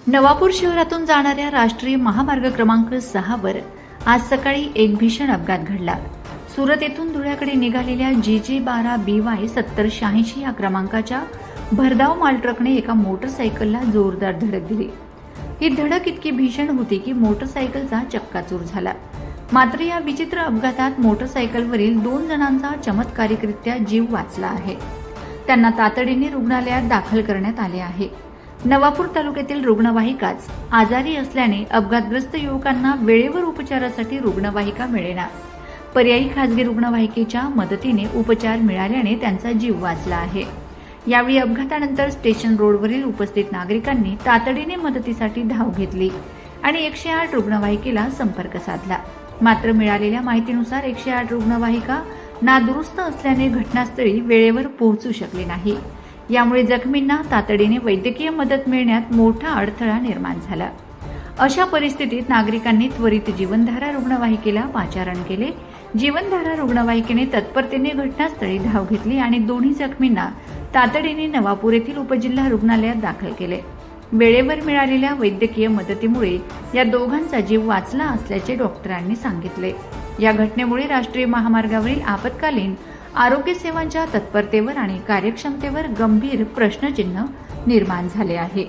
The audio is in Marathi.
नवापूर शहरातून जाणाऱ्या राष्ट्रीय महामार्ग क्रमांक 6 वर आज सकाळी एक भीषण अपघात घडला। सुरत येथून धुळ्याकडे निघालेल्या GJ12BY 7086 या क्रमांकाच्या भरधाव माल ट्रकने एका मोटरसायकलला जोरदार धडक दिली। ही धडक इतकी भीषण होती की मोटरसायकलचा चक्काचूर झाला। मात्र या विचित्र अपघातात मोटरसायकलवरील 2 जणांचा चमत्कारिकरित्या जीव वाचला आहे। त्यांना तातडीने रुग्णालयात दाखल करण्यात आले आहे। नवापूर तालुक्यातील रुग्णवाहिकाच आजारी असल्याने अपघातग्रस्त युवकांना वेळेवर उपचारासाठी रुग्णवाहिका मिळेना। पर्यायी खासगी रुग्णवाहिकेच्या मदतीने उपचार मिळाल्याने त्यांचा जीव वाचला आहे। यावेळी अपघातानंतर स्टेशन रोडवरील उपस्थित नागरिकांनी तातडीने मदतीसाठी धाव घेतली आणि 108 रुग्णवाहिकेला संपर्क साधला। मात्र मिळालेल्या माहितीनुसार 108 रुग्णवाहिका नादुरुस्त असल्याने घटनास्थळी वेळेवर पोहोचू शकली नाही। यामुळे जखमींना तातडीने वैद्यकीय मदत मिळण्यात मोठा अडथळा निर्माण झाला। अशा परिस्थितीत नागरिकांनी त्वरित जीवनधारा रुग्णवाहिकेला पाचारण केले। जीवनधारा रुग्णवाहिकेने तत्परतेने घटनास्थळी धाव घेतली आणि दोन्ही जखमींना तातडीने नवापूर येथील उपजिल्हा रुग्णालयात दाखल केले। वेळेवर मिळालेल्या वैद्यकीय मदतीमुळे या दोघांचा जीव वाचला असल्याचे डॉक्टरांनी सांगितले। या घटनेमुळे राष्ट्रीय महामार्गावरील आपत्कालीन आरोग्य सेवांच्या तत्परतेवर आणि कार्यक्षमतेवर गंभीर प्रश्नचिन्ह निर्माण झाले आहे।